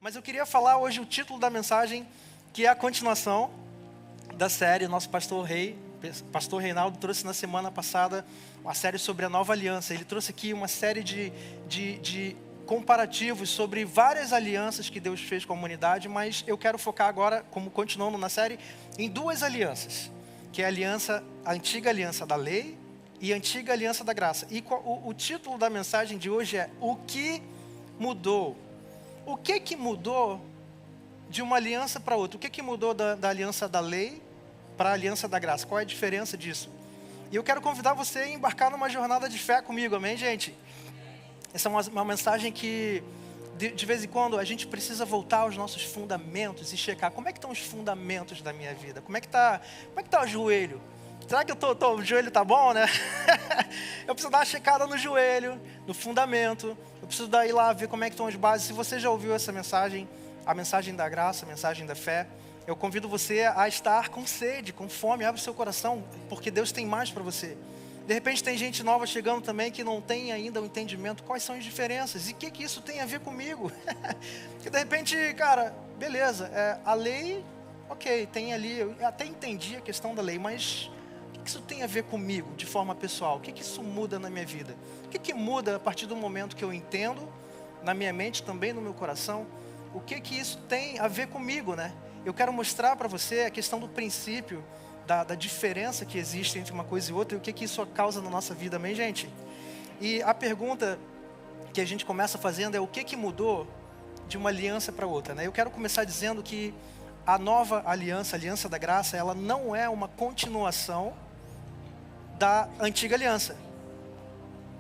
Mas eu queria falar hoje o título da mensagem, que é a continuação da série. Nosso pastor Reinaldo trouxe na semana passada uma série sobre a nova aliança. Ele trouxe aqui uma série de comparativos sobre várias alianças que Deus fez com a humanidade, mas eu quero focar agora, como continuando na série, em duas alianças, que é a antiga aliança da lei e a antiga aliança da graça. E o título da mensagem de hoje é O que mudou? O que mudou de uma aliança para outra? O que mudou da aliança da lei para a aliança da graça? Qual é a diferença disso? E eu quero convidar você a embarcar numa jornada de fé comigo, amém, gente? Essa é uma mensagem que, de vez em quando, a gente precisa voltar aos nossos fundamentos e checar como é que estão os fundamentos da minha vida. Como é que tá o joelho? Será que o joelho está bom, né? Eu preciso dar uma checada no joelho, no fundamento. Eu preciso ir lá ver como é que estão as bases. Se você já ouviu essa mensagem, a mensagem da graça, a mensagem da fé, eu convido você a estar com sede, com fome. Abre o seu coração, porque Deus tem mais para você. De repente tem gente nova chegando também que não tem ainda o entendimento. Quais são as diferenças? E o que isso tem a ver comigo? Porque de repente, cara, beleza, a lei, ok, tem ali, eu até entendi a questão da lei, mas o que isso tem a ver comigo, de forma pessoal? O que isso muda na minha vida? O que muda a partir do momento que eu entendo, na minha mente, também no meu coração, o que isso tem a ver comigo, né? Eu quero mostrar para você a questão do princípio, da diferença que existe entre uma coisa e outra, e o que isso causa na nossa vida, amém, gente? E a pergunta que a gente começa fazendo é o que mudou de uma aliança para outra, né? Eu quero começar dizendo que a nova aliança, a aliança da graça, ela não é uma continuação da antiga aliança.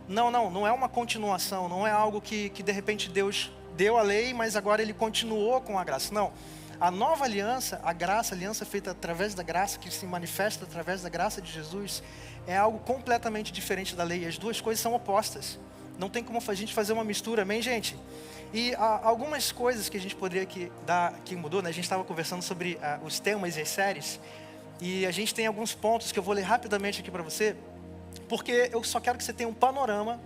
Não é uma continuação, não é algo que de repente Deus deu a lei, mas agora Ele continuou com a graça. Não, a nova aliança, a graça, a aliança feita através da graça, que se manifesta através da graça de Jesus, é algo completamente diferente da lei. As duas coisas são opostas. Não tem como a gente fazer uma mistura, amém, gente? E algumas coisas que a gente poderia que mudou, né? A gente estava conversando sobre os temas e as séries, e a gente tem alguns pontos que eu vou ler rapidamente aqui para você, porque eu só quero que você tenha um panorama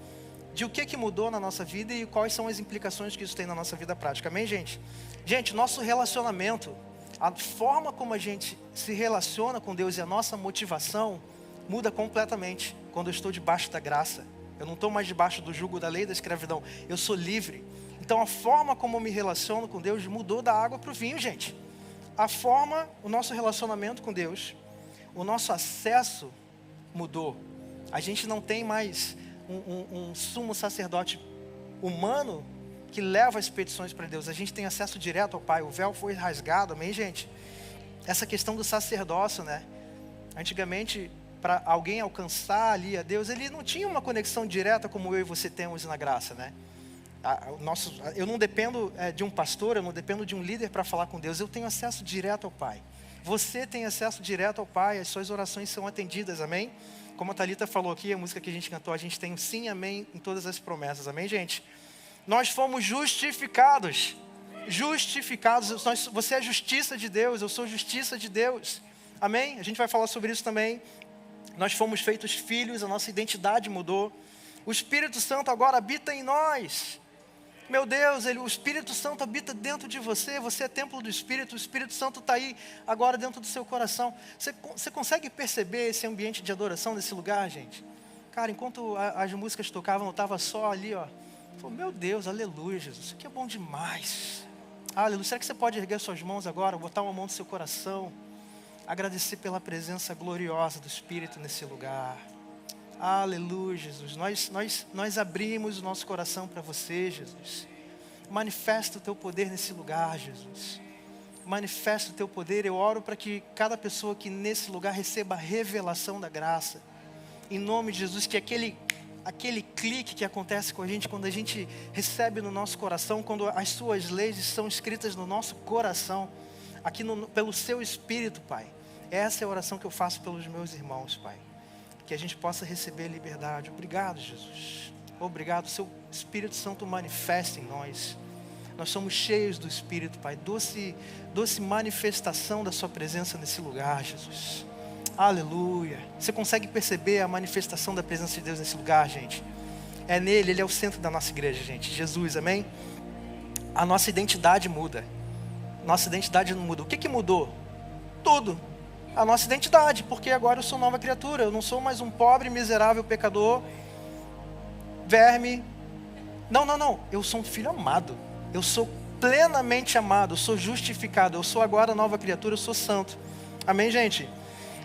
de o que mudou na nossa vida e quais são as implicações que isso tem na nossa vida prática, amém, gente? Gente, nosso relacionamento, a forma como a gente se relaciona com Deus e a nossa motivação muda completamente quando eu estou debaixo da graça. Eu não estou mais debaixo do jugo da lei da escravidão, eu sou livre. Então a forma como eu me relaciono com Deus mudou da água para o vinho, gente. O nosso relacionamento com Deus, o nosso acesso mudou. A gente não tem mais um sumo sacerdote humano que leva as petições para Deus. A gente tem acesso direto ao Pai. O véu foi rasgado, amém, gente? Essa questão do sacerdócio, né? Antigamente, para alguém alcançar ali a Deus, ele não tinha uma conexão direta como eu e você temos na graça, né? Eu não dependo de um pastor, eu não dependo de um líder para falar com Deus. Eu tenho acesso direto ao Pai. Você tem acesso direto ao Pai, as suas orações são atendidas, amém? Como a Thalita falou aqui, a música que a gente cantou, a gente tem um sim, amém em todas as promessas, amém, gente? Nós fomos justificados. Você é justiça de Deus, eu sou justiça de Deus, amém? A gente vai falar sobre isso também. Nós fomos feitos filhos, a nossa identidade mudou. O Espírito Santo agora habita em nós. Meu Deus, o Espírito Santo habita dentro de você. Você é templo do Espírito. O Espírito Santo está aí agora dentro do seu coração. Você consegue perceber esse ambiente de adoração nesse lugar, gente? Cara, enquanto as músicas tocavam, eu estava só ali, ó. Falei, meu Deus, aleluia, Jesus. Isso aqui é bom demais. Aleluia. Será que você pode erguer suas mãos agora, botar uma mão no seu coração, agradecer pela presença gloriosa do Espírito nesse lugar? Aleluia, Jesus. Nós abrimos o nosso coração para você, Jesus. Manifesta o teu poder nesse lugar, Jesus. Manifesta o teu poder. Eu oro para que cada pessoa aqui nesse lugar receba a revelação da graça. Em nome de Jesus, que aquele clique que acontece com a gente quando a gente recebe no nosso coração, quando as suas leis são escritas no nosso coração, aqui pelo seu Espírito, Pai. Essa é a oração que eu faço pelos meus irmãos, Pai. Que a gente possa receber liberdade. Obrigado, Jesus. Obrigado, seu Espírito Santo manifesta em nós. Nós somos cheios do Espírito, Pai. Doce manifestação da sua presença nesse lugar, Jesus. Aleluia. Você consegue perceber a manifestação da presença de Deus nesse lugar, gente? É nele, Ele é o centro da nossa igreja, gente. Jesus, amém? a nossa identidade muda. Nossa identidade não muda. O que mudou? Tudo. A nossa identidade, porque agora eu sou nova criatura. Eu não sou mais um pobre, miserável pecador, verme. Não. Eu sou um filho amado. Eu sou plenamente amado. Eu sou justificado. Eu sou agora nova criatura. Eu sou santo. Amém, gente?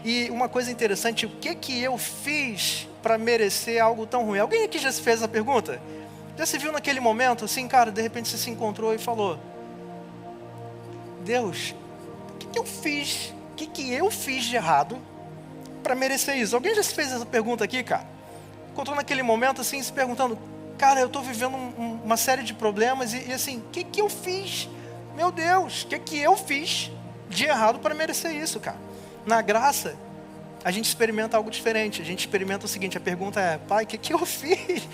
E uma coisa interessante, o que eu fiz para merecer algo tão ruim? Alguém aqui já se fez essa pergunta? Já se viu naquele momento, assim, cara, de repente você se encontrou e falou: Deus, o que eu fiz? O que eu fiz de errado para merecer isso? Alguém já se fez essa pergunta aqui, cara? Encontrou naquele momento, assim, se perguntando: cara, eu estou vivendo uma série de problemas e assim, o que eu fiz? Meu Deus, o que eu fiz de errado para merecer isso, cara? Na graça, a gente experimenta algo diferente. A gente experimenta o seguinte, a pergunta é: pai, o que eu fiz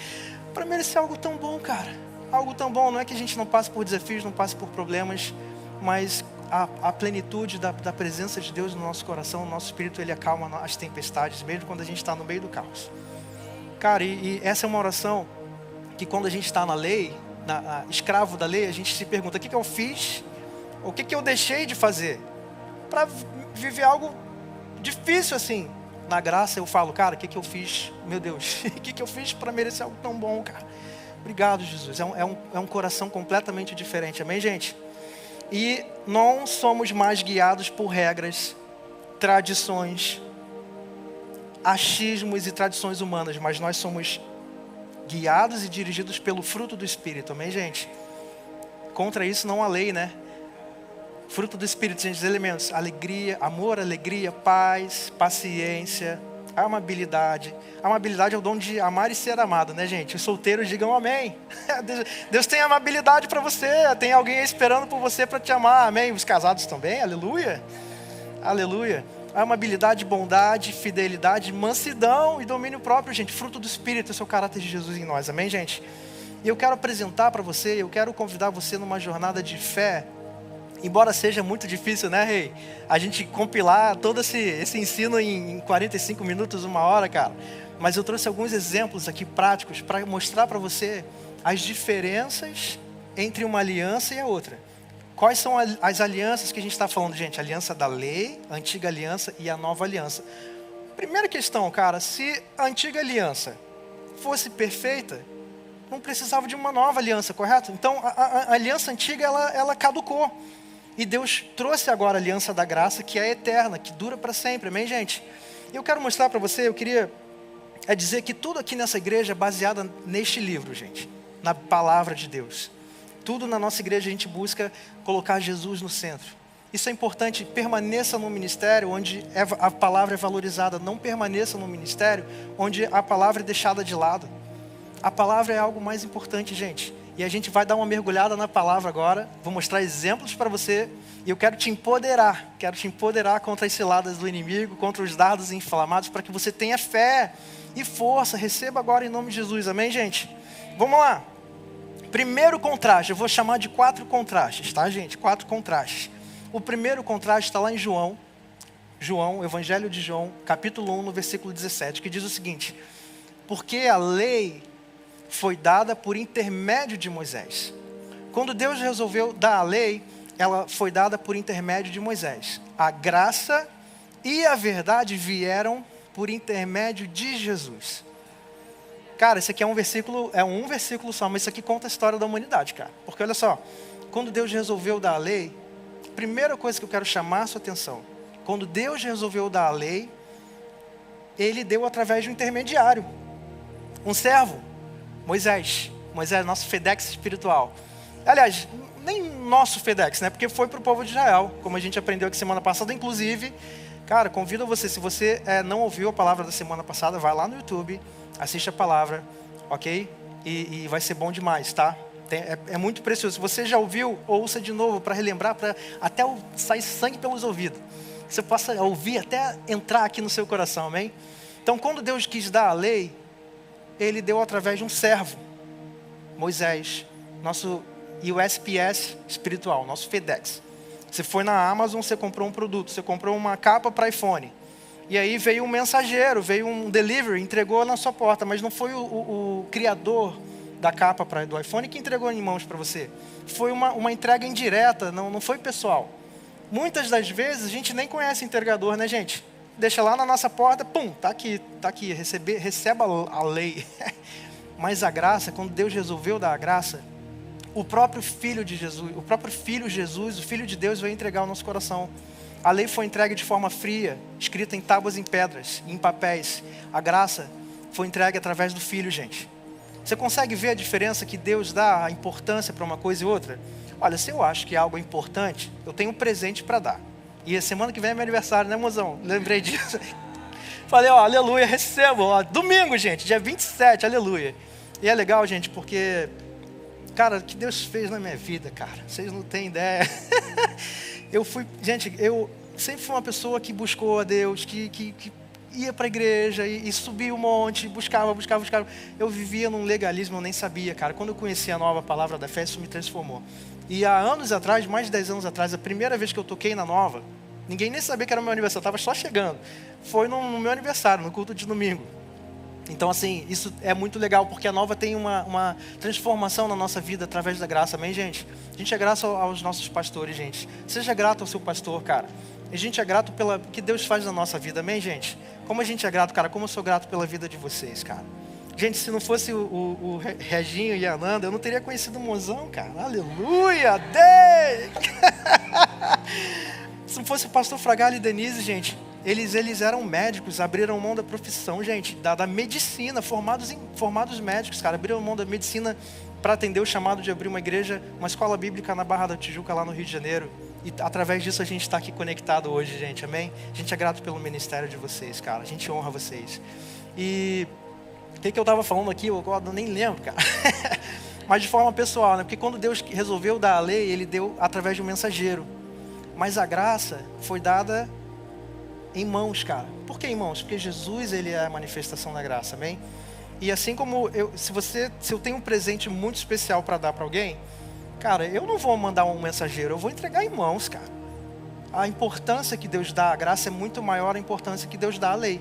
para merecer algo tão bom, cara? Algo tão bom. Não é que a gente não passe por desafios, não passe por problemas, mas a plenitude da presença de Deus no nosso coração, no nosso espírito, ele acalma as tempestades, mesmo quando a gente está no meio do caos. Cara, e essa é uma oração que quando a gente está na lei, escravo da lei, a gente se pergunta: o que eu fiz? O que eu deixei de fazer para viver algo difícil assim? Na graça eu falo: cara, o que eu fiz? Meu Deus, o que eu fiz para merecer algo tão bom, cara? Obrigado, Jesus. É um coração completamente diferente. Amém, gente? E não somos mais guiados por regras, tradições, achismos e tradições humanas, mas nós somos guiados e dirigidos pelo fruto do Espírito. Amém, gente? Contra isso não há lei, né? Fruto do Espírito, gente, os elementos: alegria, amor, alegria, paz, paciência, amabilidade. Amabilidade é o dom de amar e ser amado, né, gente? Os solteiros digam amém. Deus tem amabilidade para você. Tem alguém esperando por você para te amar, amém? Os casados também, aleluia. Aleluia. Amabilidade, bondade, fidelidade, mansidão e domínio próprio, gente. Fruto do Espírito, esse é o caráter de Jesus em nós, amém, gente? E eu quero apresentar para você, eu quero convidar você numa jornada de fé. Embora seja muito difícil, né, Rei? A gente compilar todo esse ensino em 45 minutos, 1 hora, cara. Mas eu trouxe alguns exemplos aqui práticos para mostrar para você as diferenças entre uma aliança e a outra. Quais são as alianças que a gente está falando, gente? A aliança da lei, a antiga aliança e a nova aliança. Primeira questão, cara, se a antiga aliança fosse perfeita, não precisava de uma nova aliança, correto? Então, a aliança antiga, ela caducou. E Deus trouxe agora a aliança da graça, que é eterna, que dura para sempre, amém, gente? E eu quero mostrar para você, eu queria dizer que tudo aqui nessa igreja é baseado neste livro, gente, na palavra de Deus. Tudo na nossa igreja a gente busca colocar Jesus no centro. Isso é importante, permaneça no ministério onde a palavra é valorizada, não permaneça no ministério onde a palavra é deixada de lado. A palavra é algo mais importante, gente. E a gente vai dar uma mergulhada na palavra agora. Vou mostrar exemplos para você. E eu quero te empoderar. Quero te empoderar contra as ciladas do inimigo, contra os dardos inflamados, para que você tenha fé e força. Receba agora em nome de Jesus. Amém, gente? Vamos lá. Primeiro contraste. Eu vou chamar de 4 contrastes, tá, gente? 4 contrastes. O primeiro contraste está lá em João. João, Evangelho de João, capítulo 1, no versículo 17, que diz o seguinte: porque a lei foi dada por intermédio de Moisés. Quando Deus resolveu dar a lei, ela foi dada por intermédio de Moisés. A graça e a verdade vieram por intermédio de Jesus. Cara, esse aqui é um versículo só, mas isso aqui conta a história da humanidade, cara. Porque olha só, quando Deus resolveu dar a lei, a primeira coisa que eu quero chamar a sua atenção, quando Deus resolveu dar a lei, Ele deu através de um intermediário, um servo, Moisés, nosso FedEx espiritual. Aliás, nem nosso FedEx, né? Porque foi para o povo de Israel, como a gente aprendeu aqui semana passada. Inclusive, cara, convido você, se você não ouviu a palavra da semana passada, vai lá no YouTube, assiste a palavra, ok? E vai ser bom demais, tá? É muito precioso. Se você já ouviu, ouça de novo para relembrar, para até sair sangue pelos ouvidos. Você possa ouvir até entrar aqui no seu coração, amém? Então, quando Deus quis dar a lei, Ele deu através de um servo, Moisés, nosso USPS espiritual, nosso FedEx. Você foi na Amazon, você comprou um produto, você comprou uma capa para iPhone. E aí veio um mensageiro, veio um delivery, entregou na sua porta, mas não foi o criador da capa do iPhone que entregou em mãos para você. Foi uma entrega indireta, não foi pessoal. Muitas das vezes a gente nem conhece o entregador, né, gente? Deixa lá na nossa porta, pum, tá aqui, receba a lei. Mas a graça, quando Deus resolveu dar a graça, o próprio Filho de Jesus, o próprio Filho Jesus, o Filho de Deus veio entregar ao nosso coração. A lei foi entregue de forma fria, escrita em tábuas em pedras, em papéis. A graça foi entregue através do Filho, gente. Você consegue ver a diferença que Deus dá, a importância para uma coisa e outra? Olha, se eu acho que algo é importante, eu tenho um presente para dar. E a semana que vem é meu aniversário, né, mozão? Lembrei disso. Falei, ó, aleluia, recebo. Ó, domingo, gente, dia 27, aleluia. E é legal, gente, porque, cara, o que Deus fez na minha vida, cara, vocês não têm ideia. Eu sempre fui uma pessoa que buscou a Deus, que ia para a igreja e subia um monte, buscava. Eu vivia num legalismo, eu nem sabia, cara. Quando eu conheci a nova palavra da fé, isso me transformou. E há anos atrás, mais de 10 anos atrás, a primeira vez que eu toquei na nova, ninguém nem sabia que era meu aniversário, eu estava só chegando. Foi no meu aniversário, no culto de domingo. Então, assim, isso é muito legal, porque a nova tem uma transformação na nossa vida através da graça, amém, gente? A gente é grato aos nossos pastores, gente. Seja grato ao seu pastor, cara. A gente é grato pelo que Deus faz na nossa vida, amém, gente? Como a gente é grato, cara, como eu sou grato pela vida de vocês, cara. Gente, se não fosse o Reginho e a Ananda, eu não teria conhecido o Mozão, cara. Aleluia, Deus! Se não fosse o pastor Fragalho e Denise, gente, eles eram médicos, abriram mão da profissão, gente, da medicina, formados médicos, cara, abriram mão da medicina para atender o chamado de abrir uma igreja, uma escola bíblica na Barra da Tijuca, lá no Rio de Janeiro. E através disso a gente está aqui conectado hoje, gente, amém? A gente é grato pelo ministério de vocês, cara, a gente honra vocês. E o que eu estava falando aqui, eu nem lembro, cara. Mas de forma pessoal, né? Porque quando Deus resolveu dar a lei, Ele deu através de um mensageiro. Mas a graça foi dada em mãos, cara. Por que em mãos? Porque Jesus, Ele é a manifestação da graça, amém? E assim como se eu tenho um presente muito especial para dar para alguém, cara, eu não vou mandar um mensageiro, eu vou entregar em mãos, cara. A importância que Deus dá à graça é muito maior da importância que Deus dá à lei.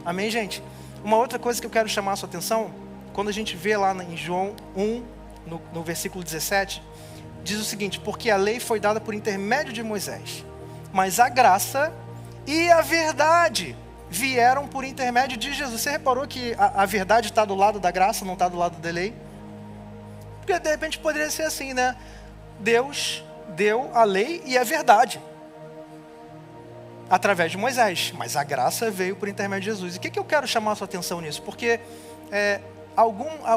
Amém, gente? Uma outra coisa que eu quero chamar a sua atenção, quando a gente vê lá em João 1, no versículo 17, diz o seguinte: porque a lei foi dada por intermédio de Moisés, mas a graça e a verdade vieram por intermédio de Jesus. Você reparou que a verdade está do lado da graça, não está do lado da lei? Porque de repente poderia ser assim, né? Deus deu a lei e a verdade através de Moisés, mas a graça veio por intermédio de Jesus. E o que eu quero chamar a sua atenção nisso? Porque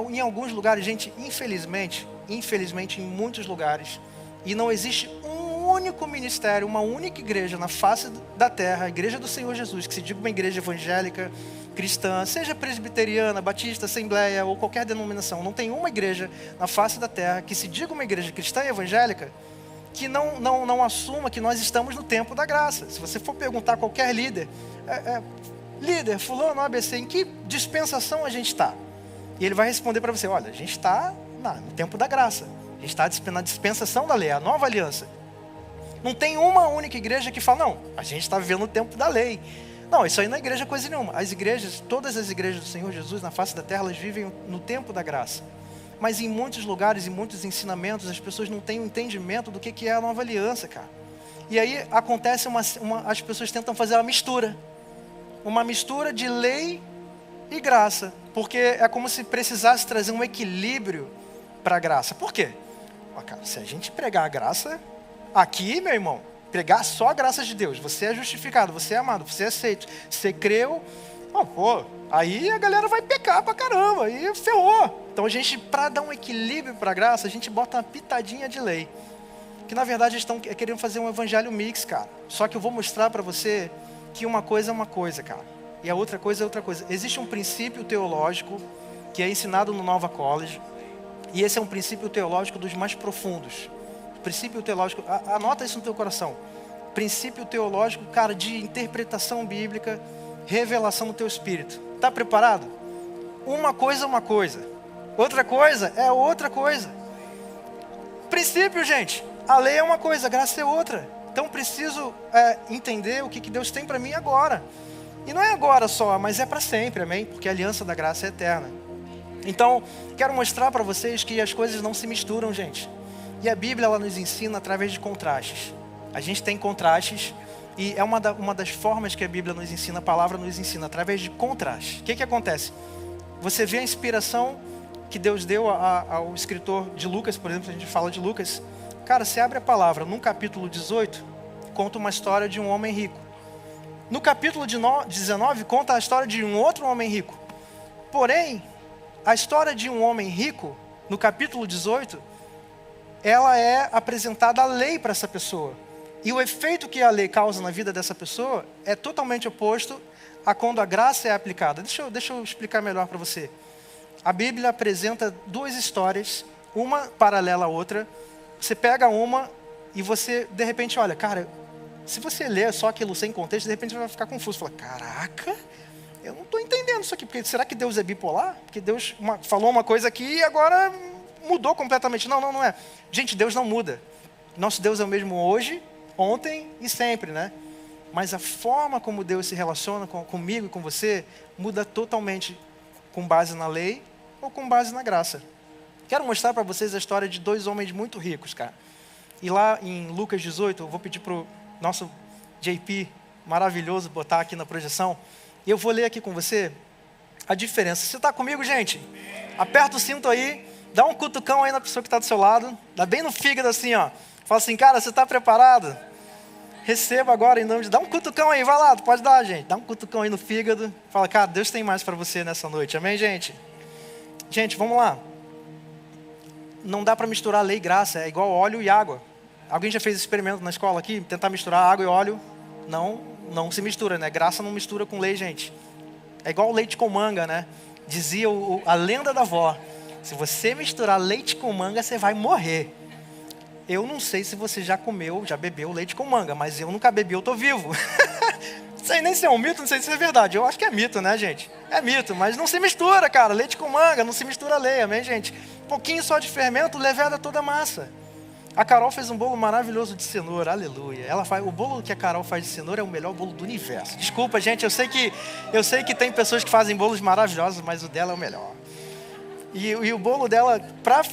em alguns lugares, gente, infelizmente, em muitos lugares, e não existe um único ministério, uma única igreja na face da terra, a igreja do Senhor Jesus, que se diga uma igreja evangélica, cristã, seja presbiteriana, batista, assembleia ou qualquer denominação, não tem uma igreja na face da terra que se diga uma igreja cristã e evangélica que não assuma que nós estamos no tempo da graça. Se você for perguntar a qualquer líder, líder, fulano, ABC, em que dispensação a gente está? E ele vai responder para você: olha, a gente está no tempo da graça, a gente está na dispensação da lei, a nova aliança. Não tem uma única igreja que fala: não, a gente está vivendo o tempo da lei. Não, isso aí não é igreja coisa nenhuma. As igrejas, todas as igrejas do Senhor Jesus na face da terra, elas vivem no tempo da graça. Mas em muitos lugares, em muitos ensinamentos, as pessoas não têm um entendimento do que é a nova aliança, cara. E aí acontece as pessoas tentam fazer uma mistura de lei e graça, porque é como se precisasse trazer um equilíbrio para a graça. Por quê? Cara, se a gente pregar a graça aqui, meu irmão, pregar só a graça de Deus, você é justificado, você é amado, você é aceito, você creu, aí a galera vai pecar pra caramba, aí ferrou. Então a gente, para dar um equilíbrio para a graça, a gente bota uma pitadinha de lei. Que na verdade estão querendo fazer um evangelho mix, cara. Só que eu vou mostrar para você que uma coisa é uma coisa, cara. E a outra coisa é outra coisa. Existe um princípio teológico que é ensinado no Nova College. E esse é um princípio teológico dos mais profundos. Princípio teológico, anota isso no teu coração. Princípio teológico, cara, de interpretação bíblica, revelação no teu espírito. Tá preparado? Uma coisa é uma coisa. Outra coisa é outra coisa. Princípio, gente. A lei é uma coisa, a graça é outra. Então preciso entender o que Deus tem para mim agora. E não é agora só, mas é para sempre, amém? Porque a aliança da graça é eterna. Então, quero mostrar para vocês que as coisas não se misturam, gente. E a Bíblia, ela nos ensina através de contrastes. A gente tem contrastes e é uma das formas que a Bíblia nos ensina, a palavra nos ensina, através de contrastes. O que acontece? Você vê a inspiração que Deus deu ao escritor de Lucas, por exemplo, a gente fala de Lucas. Cara, você abre a palavra, num capítulo 18, conta uma história de um homem rico. No capítulo 19, conta a história de um outro homem rico. Porém, a história de um homem rico, no capítulo 18, ela é apresentada a lei para essa pessoa. E o efeito que a lei causa na vida dessa pessoa é totalmente oposto a quando a graça é aplicada. Deixa eu explicar melhor para você. A Bíblia apresenta duas histórias, uma paralela à outra. Você pega uma e você, de repente, olha, cara, se você ler só aquilo sem contexto, de repente você vai ficar confuso. Fala, caraca, eu não estou entendendo isso aqui. Porque será que Deus é bipolar? Porque Deus falou uma coisa aqui e agora mudou completamente. Não é. Gente, Deus não muda. Nosso Deus é o mesmo hoje, ontem e sempre, né? Mas a forma como Deus se relaciona comigo e com você muda totalmente com base na lei ou com base na graça. Quero mostrar para vocês a história de dois homens muito ricos, cara. E lá em Lucas 18, eu vou pedir para o nosso JP maravilhoso botar aqui na projeção. E eu vou ler aqui com você a diferença. Você está comigo, gente? Aperta o cinto aí, dá um cutucão aí na pessoa que está do seu lado. Dá bem no fígado assim, ó. Fala assim, cara, você está preparado? Receba agora em nome de... Dá um cutucão aí, vai lá, pode dar, gente. Dá um cutucão aí no fígado. Fala, cara, Deus tem mais para você nessa noite. Amém, gente? Gente, vamos lá. Não dá para misturar lei e graça, é igual óleo e água. Alguém já fez experimento na escola aqui? Tentar misturar água e óleo? Não se mistura, né? Graça não mistura com lei, gente. É igual leite com manga, né? Dizia a lenda da avó. Se você misturar leite com manga, você vai morrer. Eu não sei se você já bebeu leite com manga, mas eu nunca bebi, eu tô vivo. Não sei nem se é um mito, não sei se é verdade. Eu acho que é mito, né, gente? É mito, mas não se mistura, cara. Leite com manga, não se mistura lei, amém, gente? Um pouquinho só de fermento, leveda toda a massa. A Carol fez um bolo maravilhoso de cenoura, aleluia. O bolo que a Carol faz de cenoura é o melhor bolo do universo. Desculpa, gente, eu sei que tem pessoas que fazem bolos maravilhosos, mas o dela é o melhor. E o bolo dela, para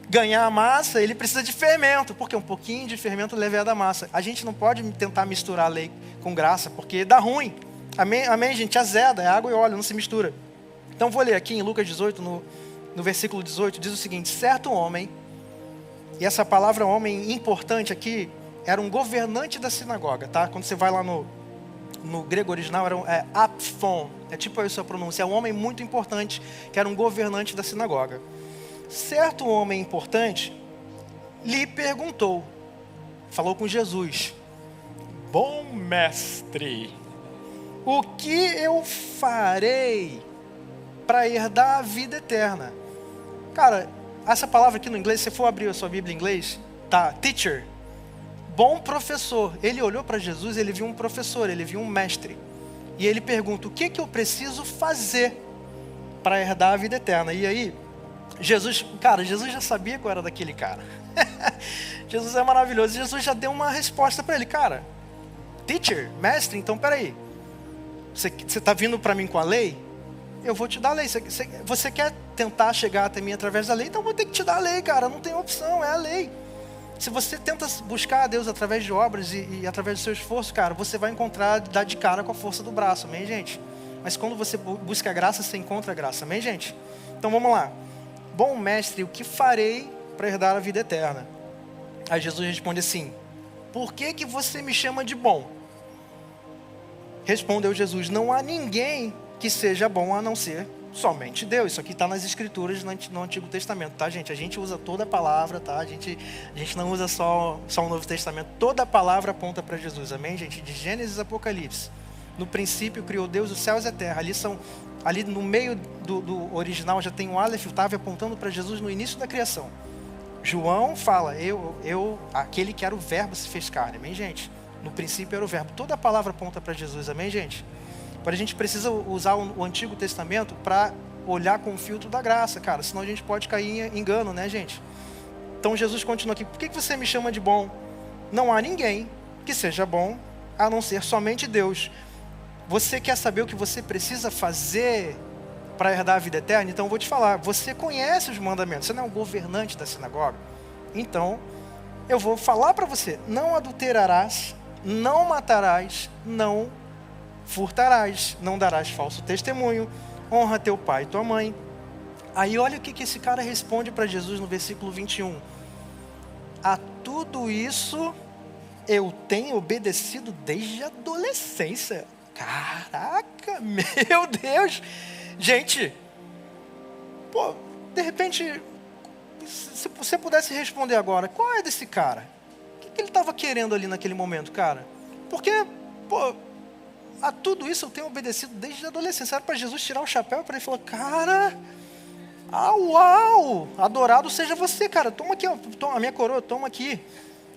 ganhar a massa, ele precisa de fermento, porque um pouquinho de fermento leveda a massa. A gente não pode tentar misturar lei com graça, porque dá ruim. Amém, gente? Azeda, é água e óleo, não se mistura. Então vou ler aqui em Lucas 18, no versículo 18, diz o seguinte: certo homem, e essa palavra homem importante aqui, era um governante da sinagoga, tá? Quando você vai lá no grego original, era apphon, é tipo a sua pronúncia, é um homem muito importante, que era um governante da sinagoga. Certo homem importante lhe perguntou, falou com Jesus: bom mestre, o que eu farei para herdar a vida eterna? Cara, essa palavra aqui no inglês, se você for abrir a sua Bíblia em inglês, tá, teacher, bom professor. Ele olhou para Jesus, ele viu um professor, ele viu um mestre. E ele pergunta, o que eu preciso fazer para herdar a vida eterna? E aí, Jesus já sabia qual era daquele cara. Jesus é maravilhoso. Jesus já deu uma resposta para ele, cara, teacher, mestre, então peraí. Você está vindo para mim com a lei? Eu vou te dar a lei. Você quer tentar chegar até mim através da lei? Então eu vou ter que te dar a lei, cara. Não tem opção, é a lei. Se você tenta buscar a Deus através de obras e através do seu esforço, cara, você vai dar de cara com a força do braço, amém, gente? Mas quando você busca a graça, você encontra a graça, amém, gente? Então vamos lá. Bom mestre, o que farei para herdar a vida eterna? Aí Jesus responde assim: por que você me chama de bom? Respondeu Jesus: não há ninguém que seja bom a não ser somente Deus. Isso aqui está nas escrituras no Antigo Testamento, tá, gente? A gente usa toda a palavra, tá? A gente não usa só o Novo Testamento. Toda a palavra aponta para Jesus, amém, gente? De Gênesis a Apocalipse. No princípio criou Deus os céus e a terra. Ali no meio do original já tem um Aleph, o Tav apontando para Jesus no início da criação. João fala, aquele que era o verbo se fez carne, amém, gente? No princípio era o verbo. Toda a palavra aponta para Jesus, amém, gente? Agora a gente precisa usar o Antigo Testamento para olhar com o filtro da graça, cara. Senão a gente pode cair em engano, né, gente? Então Jesus continua aqui: por que você me chama de bom? Não há ninguém que seja bom a não ser somente Deus. Você quer saber o que você precisa fazer para herdar a vida eterna? Então eu vou te falar, você conhece os mandamentos, você não é um governante da sinagoga? Então eu vou falar para você, não adulterarás, não matarás, não furtarás, não darás falso testemunho, honra teu pai e tua mãe. Aí olha o que esse cara responde para Jesus no versículo 21. A tudo isso eu tenho obedecido desde a adolescência. Caraca, meu Deus. Gente, pô, de repente, se você pudesse responder agora, qual é desse cara? O que ele estava querendo ali naquele momento, cara? Porque, pô, a tudo isso eu tenho obedecido desde a adolescência. Era para Jesus tirar o chapéu para ele falar, cara, uau, adorado seja você, cara. Toma aqui, ó, toma a minha coroa, toma aqui.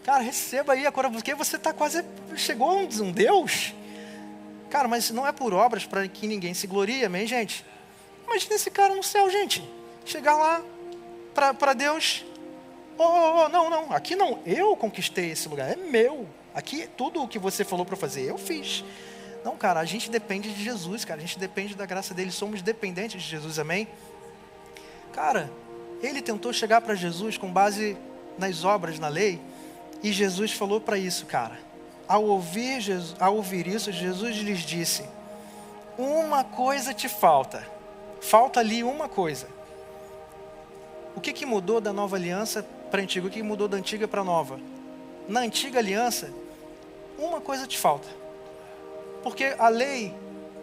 Cara, receba aí a coroa, porque você está quase, chegou a um Deus. Cara, mas não é por obras para que ninguém se glorie, amém, gente? Imagina esse cara no céu, gente. Chegar lá para Deus. Não, aqui não, eu conquistei esse lugar, é meu. Aqui, tudo o que você falou para fazer, eu fiz. Não, cara, a gente depende de Jesus, cara. A gente depende da graça dele, somos dependentes de Jesus, amém? Cara, ele tentou chegar para Jesus com base nas obras, na lei. E Jesus falou para isso, cara. Ao ouvir isso, Jesus lhes disse, uma coisa te falta. Falta ali uma coisa. O que mudou da nova aliança para a antiga? O que mudou da antiga para a nova? Na antiga aliança, uma coisa te falta. Porque a lei,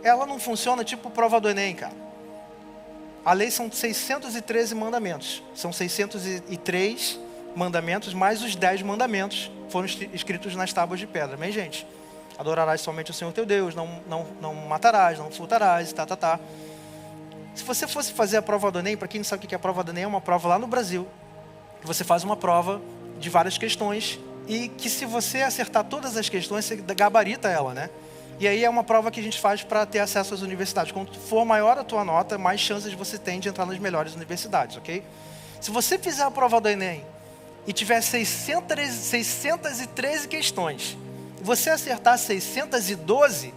ela não funciona tipo prova do Enem, cara. A lei são 613 mandamentos. São 603 mandamentos, mais os 10 mandamentos foram escritos nas tábuas de pedra. Amém, gente? Adorarás somente o Senhor teu Deus, não matarás, não furtarás, tá. Se você fosse fazer a prova do Enem, para quem não sabe o que é a prova do Enem, é uma prova lá no Brasil. Você faz uma prova de várias questões e que se você acertar todas as questões, você gabarita ela, né? E aí é uma prova que a gente faz para ter acesso às universidades. Quanto for maior a tua nota, mais chances você tem de entrar nas melhores universidades, ok? Se você fizer a prova do Enem e tiver 613 questões, você acertar 612,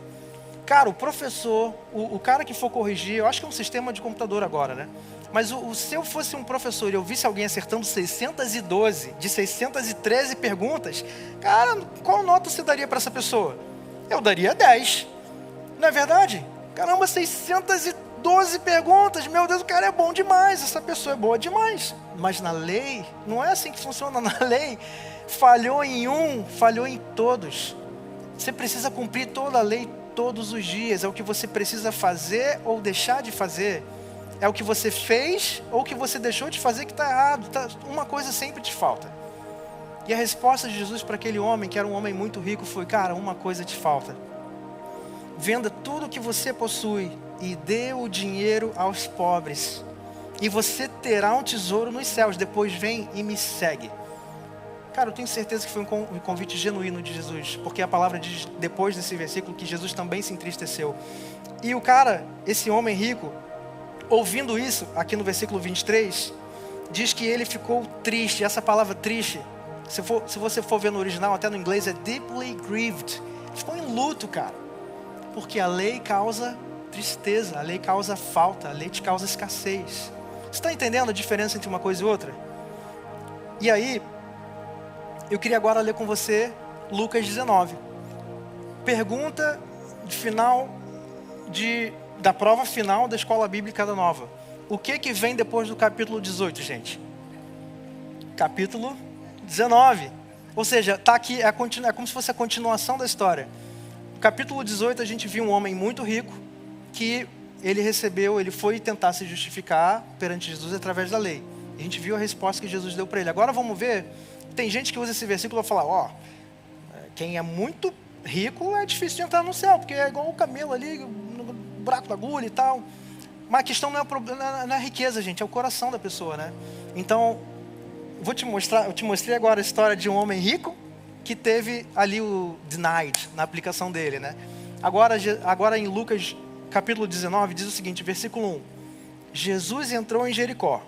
cara, o professor, o cara que for corrigir, eu acho que é um sistema de computador agora, né? Mas se eu fosse um professor e eu visse alguém acertando 612 de 613 perguntas, cara, qual nota você daria para essa pessoa? Eu daria 10. Não é verdade? Caramba, 612 perguntas. Meu Deus, o cara é bom demais. Essa pessoa é boa demais. Mas na lei, não é assim que funciona. Na lei, falhou em um, falhou em todos. Você precisa cumprir toda a lei todos os dias. É o que você precisa fazer ou deixar de fazer. É o que você fez ou o que você deixou de fazer que está errado. Uma coisa sempre te falta. E a resposta de Jesus para aquele homem, que era um homem muito rico, foi, cara, uma coisa te falta. Venda tudo que você possui e dê o dinheiro aos pobres. E você terá um tesouro nos céus. Depois vem e me segue. Cara, eu tenho certeza que foi um convite genuíno de Jesus. Porque a palavra diz, depois desse versículo, que Jesus também se entristeceu. E o cara, esse homem rico, ouvindo isso, aqui no versículo 23, diz que ele ficou triste. Essa palavra triste, se você for ver no original, até no inglês, é deeply grieved. Ficou em luto, cara. Porque a lei causa tristeza, a lei causa falta, a lei te causa escassez. Você está entendendo a diferença entre uma coisa e outra? E aí, eu queria agora ler com você Lucas 19. Pergunta da prova final da Escola Bíblica da Nova. O que vem depois do capítulo 18, gente? Capítulo 19. Ou seja, tá aqui, é como se fosse a continuação da história. No capítulo 18 a gente viu um homem muito rico que ele foi tentar se justificar perante Jesus através da lei. A gente viu a resposta que Jesus deu para ele. Agora vamos ver, tem gente que usa esse versículo para falar, quem é muito rico é difícil de entrar no céu, porque é igual o camelo ali, no buraco da agulha e tal. Mas a questão não é o problema, não é a riqueza, gente, é o coração da pessoa, né? Então, eu te mostrei agora a história de um homem rico que teve ali o denied na aplicação dele, né? Agora em Lucas capítulo 19 diz o seguinte, versículo 1. Jesus entrou em Jericó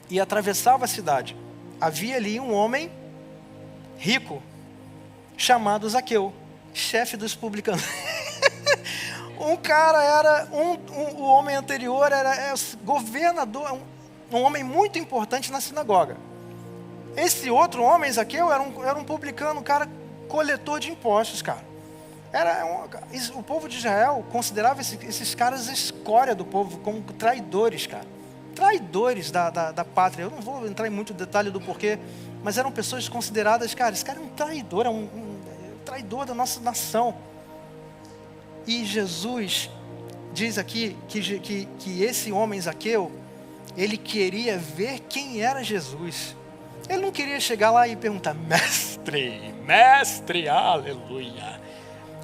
e atravessava a cidade. Havia ali um homem rico chamado Zaqueu, chefe dos publicanos. Um cara era, o homem anterior era governador, um homem muito importante na sinagoga. Esse outro homem, Zaqueu, era um publicano, um cara coletor de impostos, cara. O povo de Israel considerava esses caras a escória do povo, como traidores, cara. Traidores da pátria. Eu não vou entrar em muito detalhe do porquê, mas eram pessoas consideradas, cara, esse cara é um traidor, é um traidor da nossa nação. E Jesus diz aqui que esse homem Zaqueu, ele queria ver quem era Jesus. Ele não queria chegar lá e perguntar: mestre, aleluia,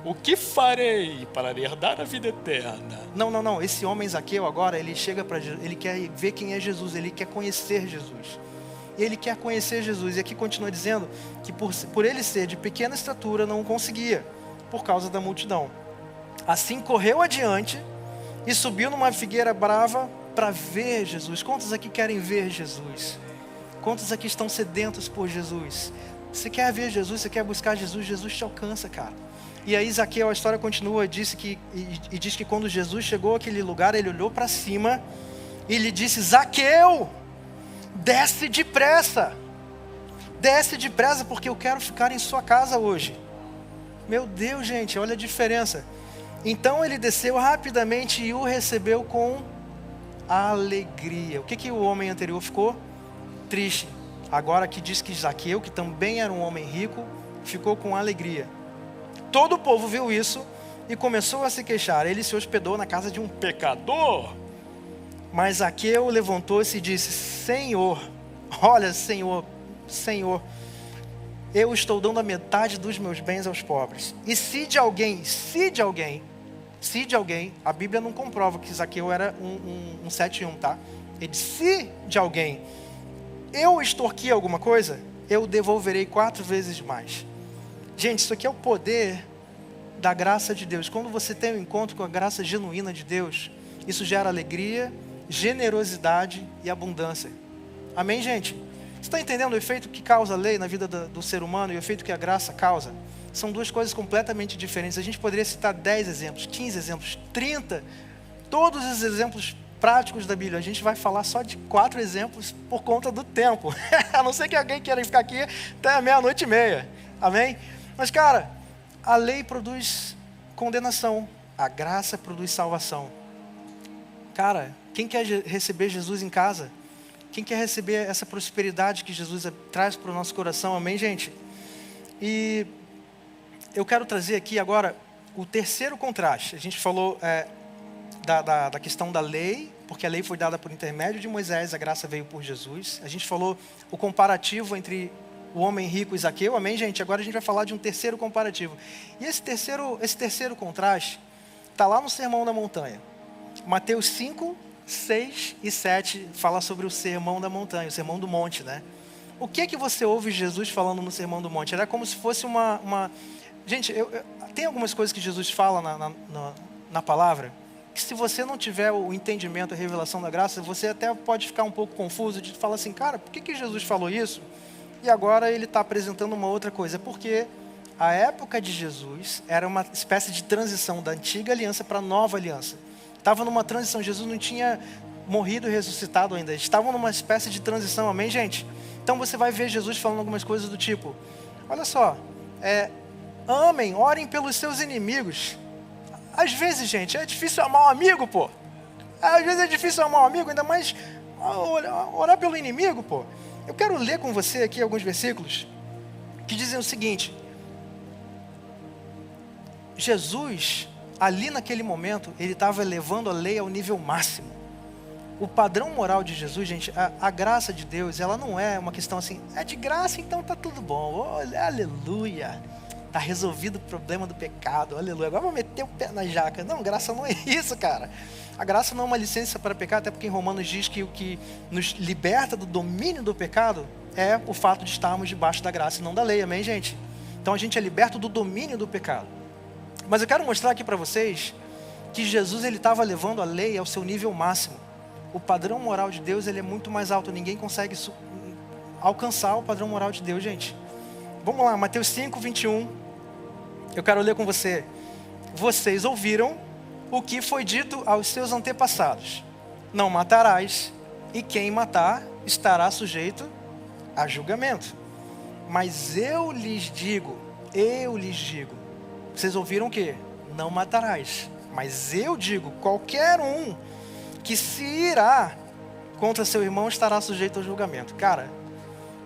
o que farei para herdar a vida eterna? Não. Esse homem Zaqueu agora, ele chega para Jesus, ele quer ver quem é Jesus, ele quer conhecer Jesus. Ele quer conhecer Jesus. E aqui continua dizendo que por ele ser de pequena estatura, não conseguia, por causa da multidão. Assim correu adiante e subiu numa figueira brava para ver Jesus. Quantos aqui querem ver Jesus? Quantos aqui estão sedentos por Jesus? Você quer ver Jesus, você quer buscar Jesus, Jesus te alcança, cara. E aí Zaqueu, a história continua, e diz que quando Jesus chegou àquele lugar, ele olhou para cima e lhe disse: Zaqueu, desce depressa, porque eu quero ficar em sua casa hoje. Meu Deus, gente, olha a diferença. Então ele desceu rapidamente e o recebeu com alegria. O que o homem anterior ficou? Triste. Agora aqui diz que Zaqueu, que também era um homem rico, ficou com alegria. Todo o povo viu isso e começou a se queixar. Ele se hospedou na casa de um pecador. Mas Zaqueu levantou-se e disse: Senhor, olha, Senhor, eu estou dando a metade dos meus bens aos pobres. E se de alguém, a Bíblia não comprova que Zaqueu era um 7-1, tá? Ele disse: se de alguém eu extorquir alguma coisa, eu devolverei 4 vezes mais. Gente, isso aqui é o poder da graça de Deus. Quando você tem um encontro com a graça genuína de Deus, isso gera alegria, generosidade e abundância. Amém, gente? Você está entendendo o efeito que causa a lei na vida do ser humano e o efeito que a graça causa? São duas coisas completamente diferentes. A gente poderia citar 10 exemplos, 15 exemplos, 30, todos os exemplos práticos da Bíblia. A gente vai falar só de 4 exemplos por conta do tempo. A não ser que alguém queira ficar aqui até a 00:30. Amém? Mas, cara, a lei produz condenação, a graça produz salvação. Cara, quem quer receber Jesus em casa? Quem quer receber essa prosperidade que Jesus traz para o nosso coração? Amém, gente? E eu quero trazer aqui agora o terceiro contraste. A gente falou da questão da lei, porque a lei foi dada por intermédio de Moisés, a graça veio por Jesus. A gente falou o comparativo entre o homem rico e Zaqueu. Amém, gente? Agora a gente vai falar de um terceiro comparativo. E esse terceiro contraste está lá no Sermão da Montanha. Mateus 5, 6 e 7 fala sobre o Sermão da Montanha, o Sermão do Monte, né? O que você ouve Jesus falando no Sermão do Monte? Era como se fosse uma... Gente, tem algumas coisas que Jesus fala na palavra, que se você não tiver o entendimento, a revelação da graça, você até pode ficar um pouco confuso de falar assim: cara, por que Jesus falou isso? E agora ele está apresentando uma outra coisa. Porque a época de Jesus era uma espécie de transição da antiga aliança para a nova aliança. Estava numa transição, Jesus não tinha morrido e ressuscitado ainda. Eles estavam numa espécie de transição, amém, gente? Então você vai ver Jesus falando algumas coisas do tipo: olha só, amem, orem pelos seus inimigos. Às vezes, gente, é difícil amar um amigo, pô. Às vezes é difícil amar um amigo, ainda mais orar pelo inimigo, pô. Eu quero ler com você aqui alguns versículos que dizem o seguinte: Jesus, ali naquele momento, ele estava elevando a lei ao nível máximo. O padrão moral de Jesus, gente, a graça de Deus, ela não é uma questão assim: é de graça, então tá tudo bom, aleluia, tá resolvido o problema do pecado, aleluia, agora vou meter o pé na jaca. Não, graça não é isso, cara. A graça não é uma licença para pecar, até porque em Romanos diz que o que nos liberta do domínio do pecado é o fato de estarmos debaixo da graça e não da lei, amém, gente? Então a gente é liberto do domínio do pecado. Mas eu quero mostrar aqui para vocês que Jesus, ele estava levando a lei ao seu nível máximo. O padrão moral de Deus, ele é muito mais alto. Ninguém consegue alcançar o padrão moral de Deus, gente. Vamos lá, Mateus 5, 21. Eu quero ler com você. Vocês ouviram o que foi dito aos seus antepassados: não matarás, e quem matar estará sujeito a julgamento. Mas eu lhes digo, vocês ouviram o quê? Não matarás. Mas eu digo, qualquer um que se irá contra seu irmão estará sujeito ao julgamento. Cara,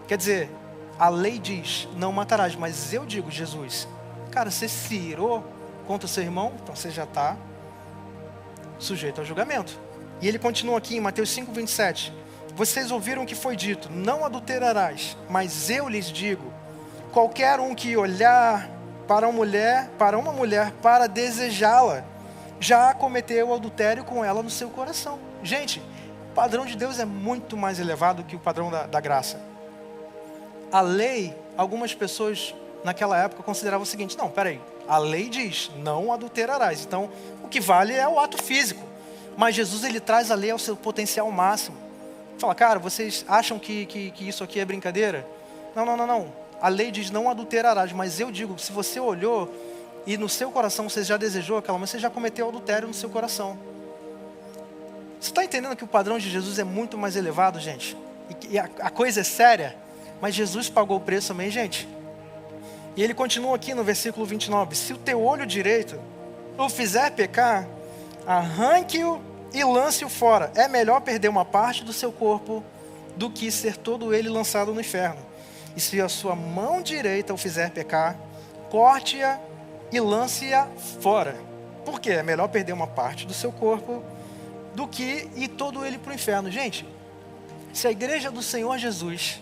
quer dizer, a lei diz, não matarás, mas eu digo, Jesus, cara, você se irou contra seu irmão, então você já está sujeito ao julgamento. E ele continua aqui em Mateus 5:27. Vocês ouviram o que foi dito, não adulterarás, mas eu lhes digo, qualquer um que olhar para uma mulher para desejá-la, já cometeu o adultério com ela no seu coração. Gente, o padrão de Deus é muito mais elevado que o padrão da graça. A lei, algumas pessoas naquela época consideravam o seguinte: não, peraí, a lei diz, não adulterarás. Então, o que vale é o ato físico. Mas Jesus, ele traz a lei ao seu potencial máximo. Fala, cara, vocês acham que isso aqui é brincadeira? Não. A lei diz, não adulterarás. Mas eu digo, se você olhou e no seu coração você já desejou aquela mulher, você já cometeu adultério no seu coração. Você está entendendo que o padrão de Jesus é muito mais elevado, gente? E a coisa é séria, mas Jesus pagou o preço também, gente. E ele continua aqui no versículo 29. Se o teu olho direito o fizer pecar, arranque-o e lance-o fora. É melhor perder uma parte do seu corpo do que ser todo ele lançado no inferno. E se a sua mão direita o fizer pecar, corte-a e lance-a fora. Por quê? É melhor perder uma parte do seu corpo do que ir todo ele para o inferno. Gente, se a igreja do Senhor Jesus,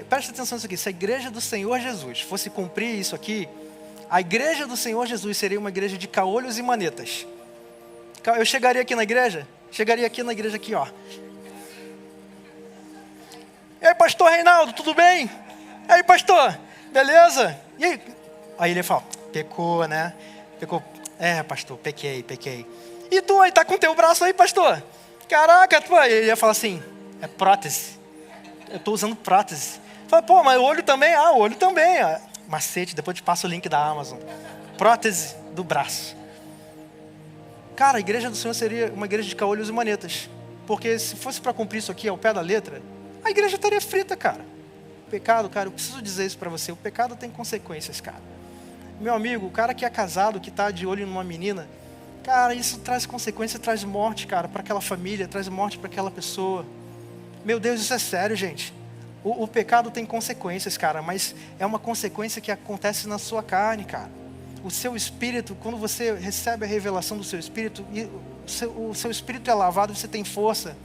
presta atenção nisso aqui, se a igreja do Senhor Jesus fosse cumprir isso aqui, a igreja do Senhor Jesus seria uma igreja de caolhos e manetas. Eu chegaria aqui na igreja, aqui, ó. E aí, pastor Reinaldo, tudo bem? E aí, pastor, beleza? E aí? Aí ele fala, pecou, né? Pecou. É, pastor, pequei. E tu aí, tá com teu braço aí, pastor? Caraca, tu aí. Ele ia falar assim, é prótese. Eu tô usando prótese. Fala, pô, mas o olho também? Ah, o olho também. Ah, macete, depois eu te passo o link da Amazon. Prótese do braço. Cara, a igreja do Senhor seria uma igreja de caolhos e manetas. Porque se fosse para cumprir isso aqui ao pé da letra, a igreja estaria frita, cara. O pecado, cara, eu preciso dizer isso para você. O pecado tem consequências, cara. Meu amigo, o cara que é casado, que está de olho numa menina, cara, isso traz consequência, traz morte, cara, para aquela família, traz morte para aquela pessoa. Meu Deus, isso é sério, gente. O pecado tem consequências, cara, mas é uma consequência que acontece na sua carne, cara. O seu espírito, quando você recebe a revelação do seu espírito, e o seu espírito é lavado, você tem força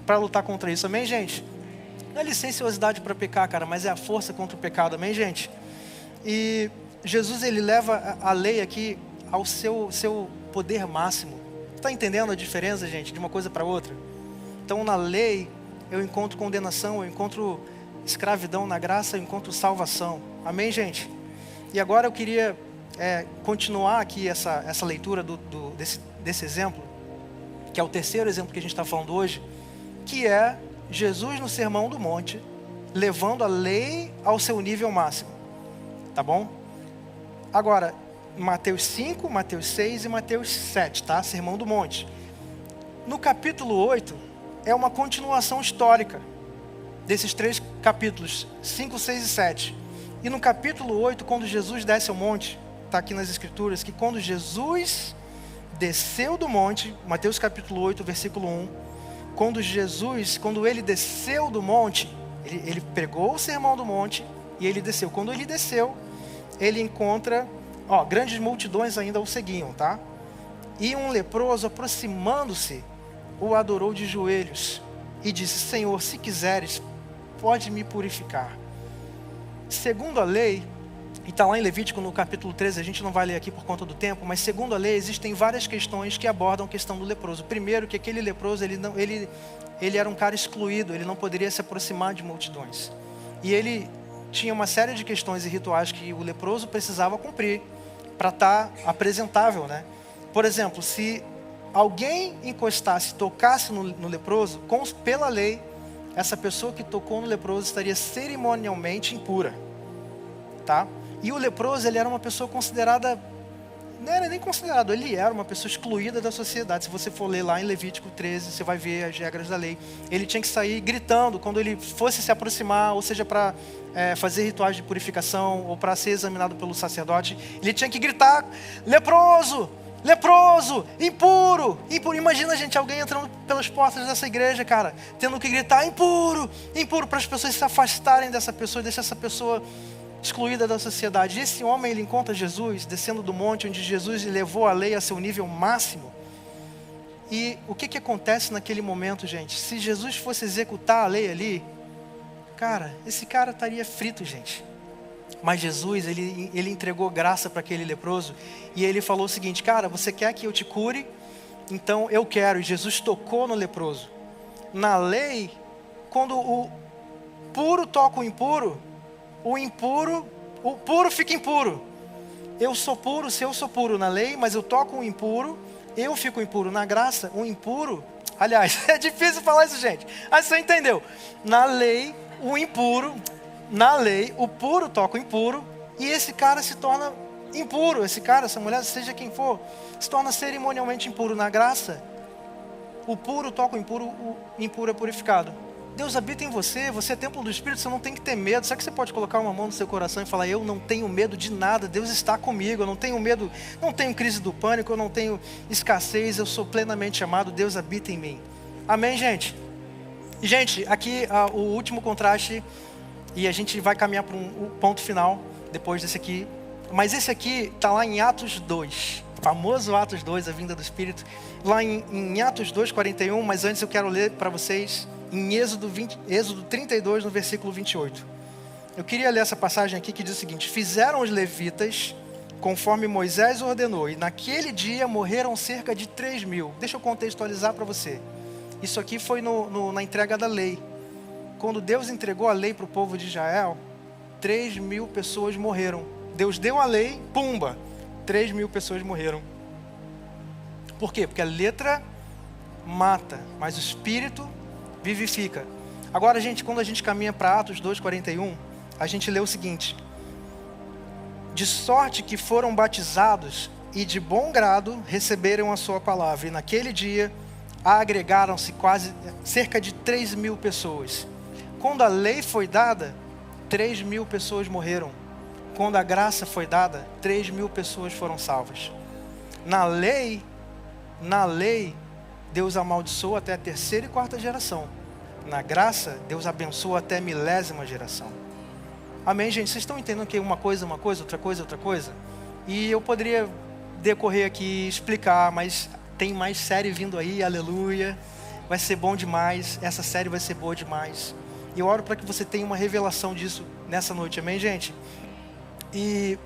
para lutar contra isso, amém, gente? Não é licenciosidade para pecar, cara, mas é a força contra o pecado, amém, gente? E Jesus, ele leva a lei aqui ao seu poder máximo. Está entendendo a diferença, gente, de uma coisa para outra? Então, na lei, eu encontro condenação, eu encontro escravidão; na graça, eu encontro salvação, amém, gente? E agora eu queria continuar aqui essa leitura desse exemplo, que é o terceiro exemplo que a gente está falando hoje, que é Jesus no Sermão do Monte, levando a lei ao seu nível máximo, tá bom? Agora, Mateus 5, Mateus 6 e Mateus 7, tá? Sermão do Monte. No capítulo 8, é uma continuação histórica desses três capítulos, 5, 6 e 7. E no capítulo 8, quando Jesus desce ao monte, está aqui nas escrituras, que quando Jesus desceu do monte, Mateus capítulo 8, versículo 1, quando ele desceu do monte, ele pregou o sermão do monte e ele desceu. Quando ele desceu, ele encontra, grandes multidões ainda o seguiam, tá? E um leproso, aproximando-se, o adorou de joelhos e disse: Senhor, se quiseres, pode me purificar. Segundo a lei, e está lá em Levítico no capítulo 13, a gente não vai ler aqui por conta do tempo, mas segundo a lei existem várias questões que abordam a questão do leproso. Primeiro, que aquele leproso, ele era um cara excluído, ele não poderia se aproximar de multidões. E ele tinha uma série de questões e rituais que o leproso precisava cumprir para estar apresentável, né? Por exemplo, se alguém encostasse, tocasse no leproso, pela lei, essa pessoa que tocou no leproso estaria cerimonialmente impura, tá? E o leproso, ele era uma pessoa considerada não era nem considerado, ele era uma pessoa excluída da sociedade. Se você for ler lá em Levítico 13, você vai ver as regras da lei. Ele tinha que sair gritando quando ele fosse se aproximar, ou seja, para fazer rituais de purificação, ou para ser examinado pelo sacerdote. Ele tinha que gritar, leproso, leproso, impuro, impuro. Imagina, gente, alguém entrando pelas portas dessa igreja, cara, tendo que gritar, impuro, impuro, para as pessoas se afastarem dessa pessoa, deixar essa pessoa excluída da sociedade. E esse homem, ele encontra Jesus descendo do monte, onde Jesus levou a lei a seu nível máximo. E o que acontece naquele momento, gente? Se Jesus fosse executar a lei ali, cara, esse cara estaria frito, gente. Mas Jesus, ele entregou graça para aquele leproso, e ele falou o seguinte, cara, você quer que eu te cure? Então eu quero. E Jesus tocou no leproso. Na lei, quando o puro toca o impuro, o puro fica impuro. Eu sou puro, se eu sou puro na lei, mas eu toco o impuro, eu fico impuro. Na graça, o impuro, aliás, é difícil falar isso, gente, mas você entendeu. Na lei, o impuro, na lei, o puro toca o impuro, e esse cara se torna impuro. Esse cara, essa mulher, seja quem for, se torna cerimonialmente impuro. Na graça, o puro toca o impuro é purificado. Deus habita em você, você é templo do Espírito, você não tem que ter medo. Sabe que você pode colocar uma mão no seu coração e falar, eu não tenho medo de nada, Deus está comigo, eu não tenho medo, não tenho crise do pânico, eu não tenho escassez, eu sou plenamente amado, Deus habita em mim. Amém, gente? E, gente, aqui o último contraste, e a gente vai caminhar para um ponto final, depois desse aqui. Mas esse aqui está lá em Atos 2, famoso Atos 2, a vinda do Espírito. Lá em Atos 2, 41, mas antes eu quero ler para vocês em Êxodo 32, no versículo 28. Eu queria ler essa passagem aqui que diz o seguinte: fizeram os levitas conforme Moisés ordenou, e naquele dia morreram cerca de 3.000. Deixa eu contextualizar para você. Isso aqui foi na entrega da lei. Quando Deus entregou a lei para o povo de Israel, 3.000 pessoas morreram. Deus deu a lei, pumba, 3.000 pessoas morreram. Por quê? Porque a letra mata, mas o Espírito vivifica. Agora, gente, quando a gente caminha para Atos 2:41, a gente lê o seguinte: de sorte que foram batizados e de bom grado receberam a sua palavra. E naquele dia agregaram-se cerca de 3.000 pessoas. Quando a lei foi dada, 3.000 pessoas morreram. Quando a graça foi dada, 3.000 pessoas foram salvas. Na lei, Deus amaldiçoa até a 3ª e 4ª geração. Na graça, Deus abençoa até a 1000ª geração. Amém, gente? Vocês estão entendendo que uma coisa, outra coisa? E eu poderia decorrer aqui e explicar, mas tem mais série vindo aí, aleluia. Vai ser bom demais, essa série vai ser boa demais. E eu oro para que você tenha uma revelação disso nessa noite, amém, gente? E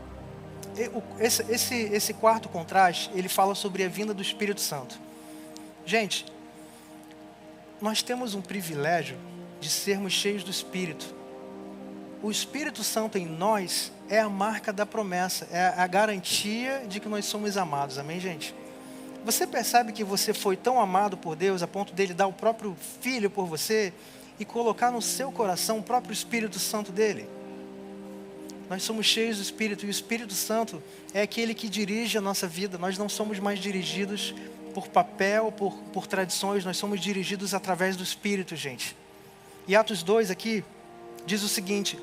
esse quarto contraste, ele fala sobre a vinda do Espírito Santo. Gente, nós temos um privilégio de sermos cheios do Espírito. O Espírito Santo em nós é a marca da promessa, é a garantia de que nós somos amados, amém, gente? Você percebe que você foi tão amado por Deus a ponto dele dar o próprio Filho por você e colocar no seu coração o próprio Espírito Santo dele? Nós somos cheios do Espírito, e o Espírito Santo é aquele que dirige a nossa vida. Nós não somos mais dirigidos por papel, por tradições, nós somos dirigidos através do Espírito, gente. E Atos 2 aqui diz o seguinte,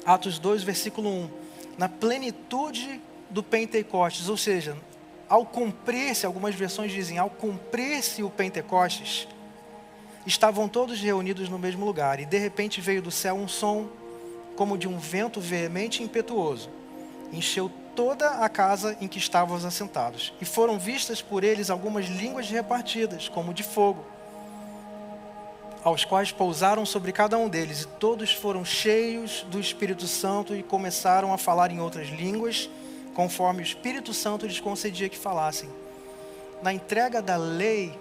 Atos 2, versículo 1, na plenitude do Pentecostes, ou seja, ao cumprir-se, algumas versões dizem, ao cumprir-se o Pentecostes, estavam todos reunidos no mesmo lugar, e de repente veio do céu um som, como de um vento veemente e impetuoso, encheu toda a casa em que estavam assentados, e foram vistas por eles algumas línguas repartidas, como de fogo, aos quais pousaram sobre cada um deles, e todos foram cheios do Espírito Santo e começaram a falar em outras línguas, conforme o Espírito Santo lhes concedia que falassem. Na entrega da lei,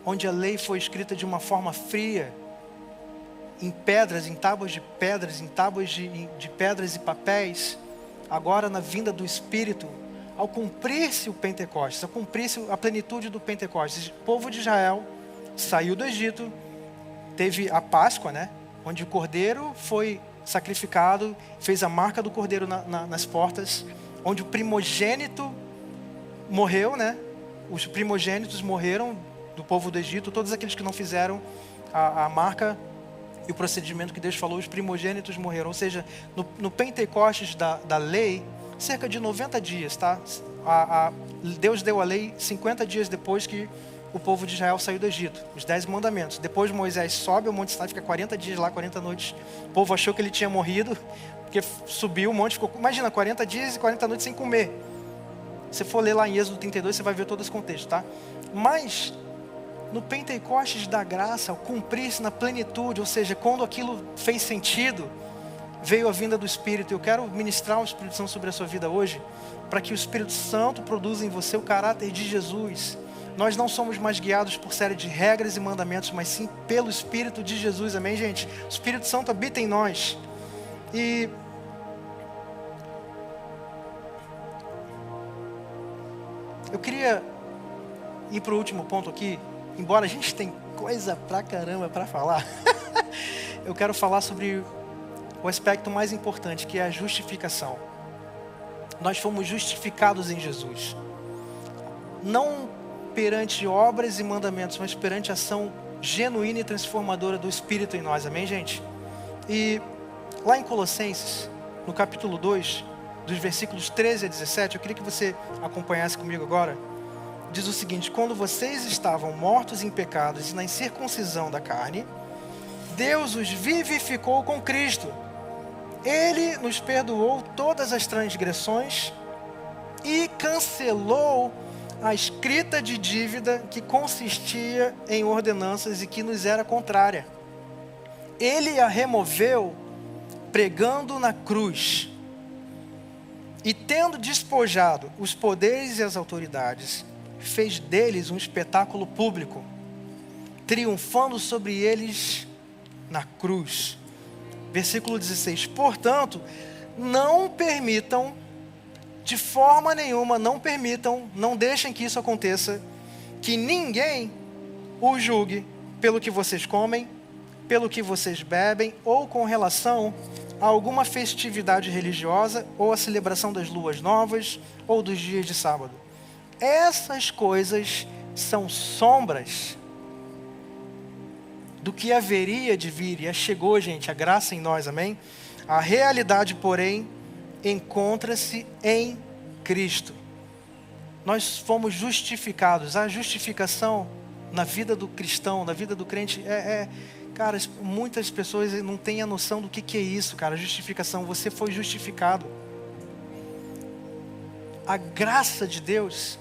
onde a lei foi escrita de uma forma fria, em pedras, em tábuas de pedras, em tábuas de pedras e papéis, agora na vinda do Espírito, ao cumprir-se o Pentecostes, ao cumprir-se a plenitude do Pentecostes, o povo de Israel saiu do Egito, teve a Páscoa, né, onde o cordeiro foi sacrificado, fez a marca do cordeiro nas portas, onde o primogênito morreu, né? Os primogênitos morreram do povo do Egito, todos aqueles que não fizeram a marca e o procedimento que Deus falou, os primogênitos morreram. Ou seja, no Pentecostes da lei, cerca de 90 dias, tá? Deus deu a lei 50 dias depois que o povo de Israel saiu do Egito, os 10 mandamentos. Depois Moisés sobe ao Monte Sinai, fica 40 dias lá, 40 noites. O povo achou que ele tinha morrido, porque subiu o monte, ficou, imagina, 40 dias e 40 noites sem comer. Se for ler lá em Êxodo 32, você vai ver todo esse contexto, tá? Mas, no Pentecostes da graça, ao cumprir-se na plenitude, ou seja, quando aquilo fez sentido, veio a vinda do Espírito. Eu quero ministrar o Espírito Santo sobre a sua vida hoje, para que o Espírito Santo produza em você o caráter de Jesus. Nós não somos mais guiados por série de regras e mandamentos, mas sim pelo Espírito de Jesus, amém, gente? O Espírito Santo habita em nós. E eu queria ir para o último ponto aqui, embora a gente tenha coisa pra caramba para falar. Eu quero falar sobre o aspecto mais importante, que é a justificação. Nós fomos justificados em Jesus. Não perante obras e mandamentos, mas perante a ação genuína e transformadora do Espírito em nós, amém, gente? E lá em Colossenses, no capítulo 2, dos versículos 13 a 17, eu queria que você acompanhasse comigo agora. Diz o seguinte: quando vocês estavam mortos em pecados e na incircuncisão da carne, Deus os vivificou com Cristo. Ele nos perdoou todas as transgressões e cancelou a escrita de dívida que consistia em ordenanças e que nos era contrária. Ele a removeu pregando na cruz. E tendo despojado os poderes e as autoridades, fez deles um espetáculo público, triunfando sobre eles na cruz. Versículo 16. Portanto, não permitam, de forma nenhuma, não deixem que isso aconteça, que ninguém os julgue pelo que vocês comem, pelo que vocês bebem, ou com relação a alguma festividade religiosa, ou a celebração das luas novas, ou dos dias de sábado. Essas coisas são sombras do que haveria de vir. E chegou, gente, a graça em nós, amém? A realidade, porém, encontra-se em Cristo. Nós fomos justificados. A justificação na vida do cristão, na vida do crente, cara, muitas pessoas não têm a noção do que é isso, cara. Justificação, você foi justificado. A graça de Deus,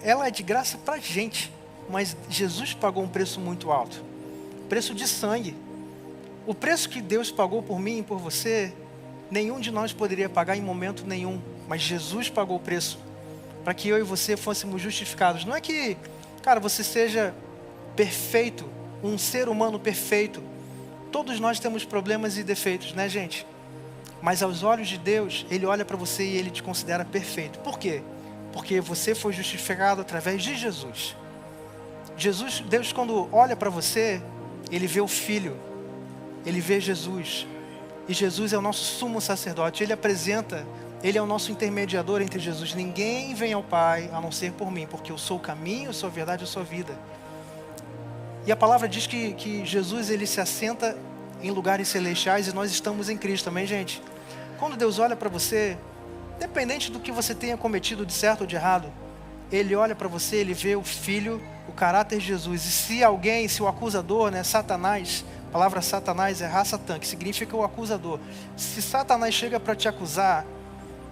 ela é de graça pra gente, mas Jesus pagou um preço muito alto. Preço de sangue. O preço que Deus pagou por mim e por você, nenhum de nós poderia pagar em momento nenhum, mas Jesus pagou o preço para que eu e você fôssemos justificados. Não é que, cara, você seja perfeito, um ser humano perfeito. Todos nós temos problemas e defeitos, né, gente? Mas aos olhos de Deus, Ele olha para você e Ele te considera perfeito. Por quê? Porque você foi justificado através de Jesus. Deus, quando olha para você, Ele vê o Filho, Ele vê Jesus. E Jesus é o nosso sumo sacerdote. Ele é o nosso intermediador entre Jesus. Ninguém vem ao Pai a não ser por mim, porque eu sou o caminho, eu sou a verdade, eu sou a vida. E a palavra diz que Jesus, Ele se assenta em lugares celestiais e nós estamos em Cristo, amém, gente? Quando Deus olha para você, independente do que você tenha cometido de certo ou de errado, Ele olha para você, Ele vê o Filho, o caráter de Jesus. E se o acusador, né, Satanás, a palavra Satanás é Ra-Satã, que significa o acusador. Se Satanás chega para te acusar,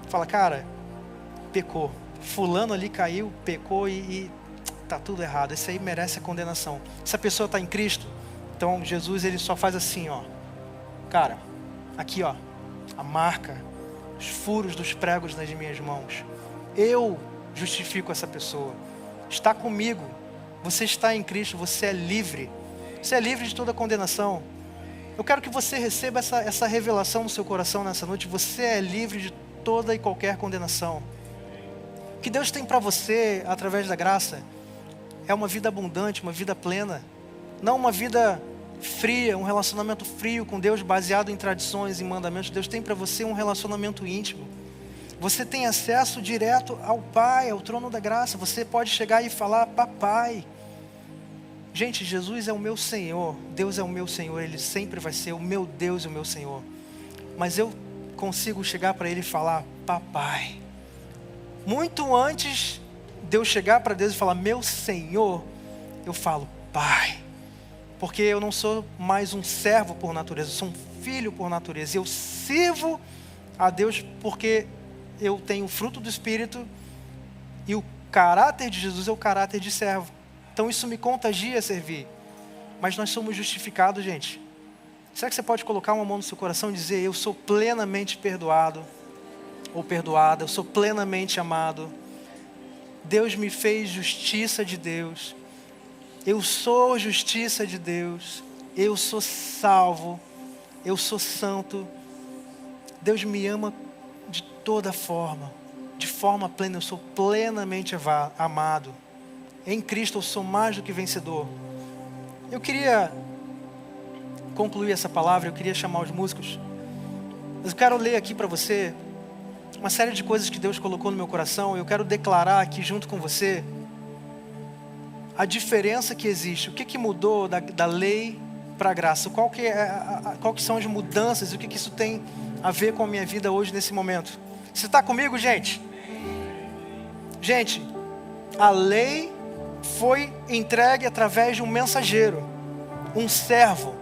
fala, cara, pecou. Fulano ali caiu, pecou e tá tudo errado. Esse aí merece a condenação. Se a pessoa está em Cristo, então Jesus, Ele só faz assim, ó. Cara, aqui, ó, a marca, os furos dos pregos nas minhas mãos. Eu justifico essa pessoa. Está comigo. Você está em Cristo, você é livre. Você é livre de toda condenação. Eu quero que você receba essa revelação no seu coração nessa noite. Você é livre de toda e qualquer condenação. O que Deus tem para você, através da graça, é uma vida abundante, uma vida plena. Não uma vida fria, um relacionamento frio com Deus, baseado em tradições e mandamentos. Deus tem para você um relacionamento íntimo. Você tem acesso direto ao Pai, ao trono da graça. Você pode chegar e falar, papai. Gente, Jesus é o meu Senhor. Deus é o meu Senhor. Ele sempre vai ser o meu Deus e o meu Senhor. Mas eu consigo chegar para Ele e falar, papai. Muito antes de eu chegar para Deus e falar, meu Senhor, eu falo, pai. Porque eu não sou mais um servo por natureza, eu sou um filho por natureza. Eu sirvo a Deus porque eu tenho o fruto do Espírito e o caráter de Jesus é o caráter de servo. Então isso me contagia a servir. Mas nós somos justificados, gente. Será que você pode colocar uma mão no seu coração e dizer, eu sou plenamente perdoado ou perdoada, eu sou plenamente amado. Deus me fez justiça de Deus. Eu sou justiça de Deus. Eu sou salvo. Eu sou santo. Deus me ama de toda forma. De forma plena. Eu sou plenamente amado. Em Cristo eu sou mais do que vencedor. Eu queria concluir essa palavra. Eu queria chamar os músicos. Mas eu quero ler aqui para você uma série de coisas que Deus colocou no meu coração. Eu quero declarar aqui junto com você a diferença que existe, o que mudou da lei para a graça, qual que são as mudanças, o que isso tem a ver com a minha vida hoje nesse momento. Você está comigo, gente? Gente, a lei foi entregue através de um mensageiro, um servo.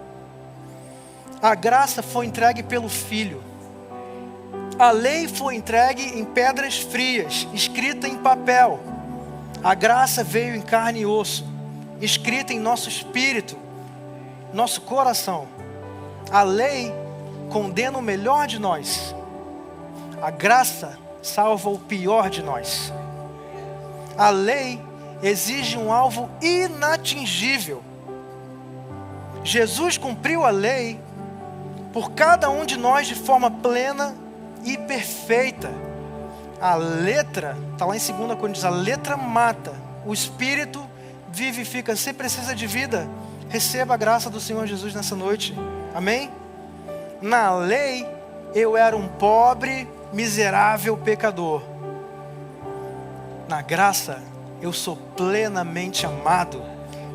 A graça foi entregue pelo Filho. A lei foi entregue em pedras frias, escrita em papel. A graça veio em carne e osso, escrita em nosso espírito, nosso coração. A lei condena o melhor de nós. A graça salva o pior de nós. A lei exige um alvo inatingível. Jesus cumpriu a lei por cada um de nós de forma plena e perfeita. A letra, está lá em 2 Coríntios, a letra mata, o Espírito vivifica. Você precisa de vida, receba a graça do Senhor Jesus nessa noite, amém? Na lei, eu era um pobre, miserável pecador. Na graça, eu sou plenamente amado,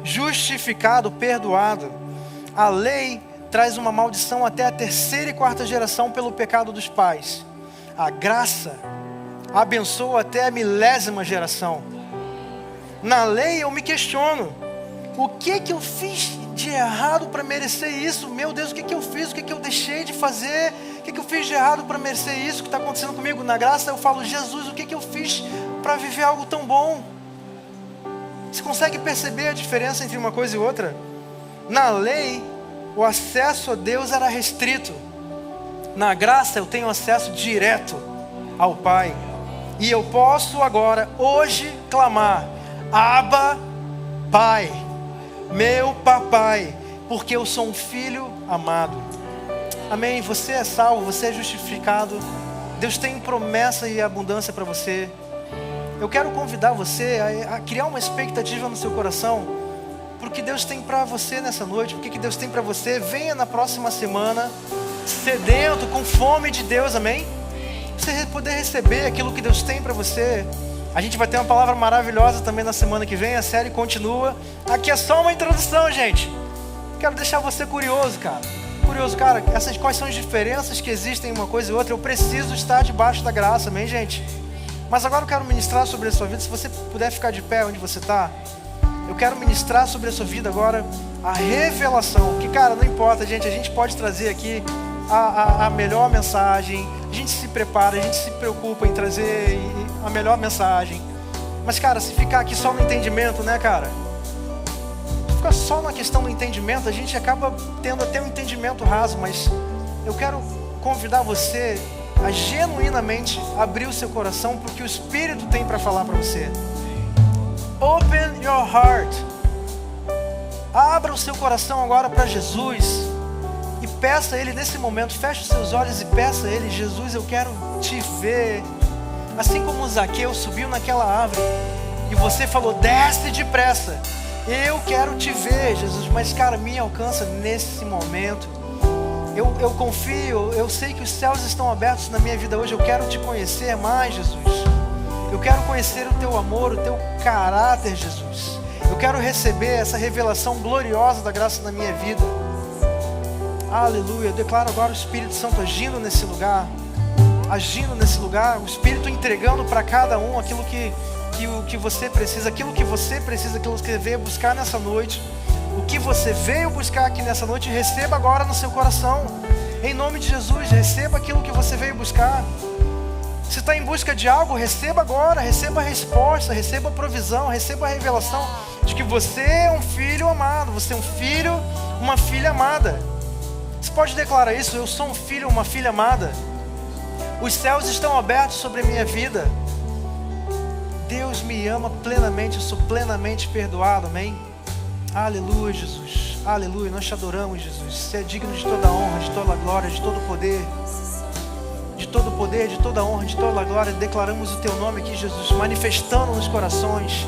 justificado, perdoado. A lei traz uma maldição até a 3ª e 4ª geração pelo pecado dos pais. A graça abençoa até a 1000ª geração. Na lei eu me questiono, o que eu fiz de errado para merecer isso? Meu Deus, o que eu fiz? O que eu deixei de fazer? O que eu fiz de errado para merecer isso que está acontecendo comigo? Na graça eu falo, Jesus, o que eu fiz para viver algo tão bom? Você consegue perceber a diferença entre uma coisa e outra? Na lei, o acesso a Deus era restrito. Na graça eu tenho acesso direto ao Pai. E eu posso agora, hoje, clamar, Abba, Pai, meu papai, porque eu sou um filho amado. Amém? Você é salvo, você é justificado. Deus tem promessa e abundância para você. Eu quero convidar você a criar uma expectativa no seu coração, porque Deus tem para você nessa noite, porque que Deus tem para você. Venha na próxima semana, sedento, com fome de Deus, amém? Você poder receber aquilo que Deus tem para você. A gente vai ter uma palavra maravilhosa também na semana que vem. A série continua. Aqui é só uma introdução, gente. Quero deixar você curioso, cara. Quais são as diferenças que existem em uma coisa e outra? Eu preciso estar debaixo da graça, amém, gente? Mas agora eu quero ministrar sobre a sua vida. Se você puder ficar de pé onde você está, eu quero ministrar sobre a sua vida agora a revelação. Que, cara, não importa, gente. A gente pode trazer aqui a melhor mensagem, a gente se prepara, a gente se preocupa em trazer a melhor mensagem. Mas, cara, se ficar aqui só no entendimento, né, cara? Se ficar só na questão do entendimento, a gente acaba tendo até um entendimento raso. Mas eu quero convidar você a genuinamente abrir o seu coração para o que o Espírito tem para falar para você. Open your heart. Abra o seu coração agora para Jesus. E peça a Ele nesse momento, feche os seus olhos e peça a Ele, Jesus, eu quero te ver. Assim como Zaqueu subiu naquela árvore e você falou, desce depressa. Eu quero te ver, Jesus, mas cara, me alcança nesse momento. Eu confio, eu sei que os céus estão abertos na minha vida hoje. Eu quero te conhecer mais, Jesus. Eu quero conhecer o teu amor, o teu caráter, Jesus. Eu quero receber essa revelação gloriosa da graça na minha vida. Aleluia. Eu declaro agora o Espírito Santo agindo nesse lugar. Agindo nesse lugar. O Espírito entregando para cada um aquilo que você precisa. Aquilo que você precisa, aquilo que você veio buscar nessa noite. O que você veio buscar aqui nessa noite, receba agora no seu coração. Em nome de Jesus, receba aquilo que você veio buscar. Se está em busca de algo, receba agora. Receba a resposta, receba a provisão, receba a revelação de que você é um filho amado. Você é um filho, uma filha amada. Você pode declarar isso: eu sou um filho, uma filha amada. Os céus estão abertos sobre a minha vida. Deus me ama plenamente, eu sou plenamente perdoado, amém? Aleluia, Jesus, aleluia, nós te adoramos, Jesus. Você é digno de toda a honra, de toda a glória, de todo o poder. De todo o poder, de toda a honra, de toda a glória. Declaramos o teu nome aqui, Jesus, manifestando nos corações.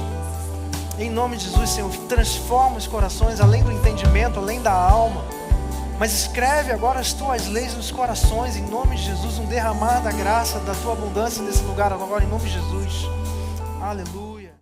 Em nome de Jesus, Senhor, transforma os corações, além do entendimento, além da alma. Mas escreve agora as tuas leis nos corações, em nome de Jesus. Um derramar da graça, da tua abundância nesse lugar agora, em nome de Jesus. Aleluia.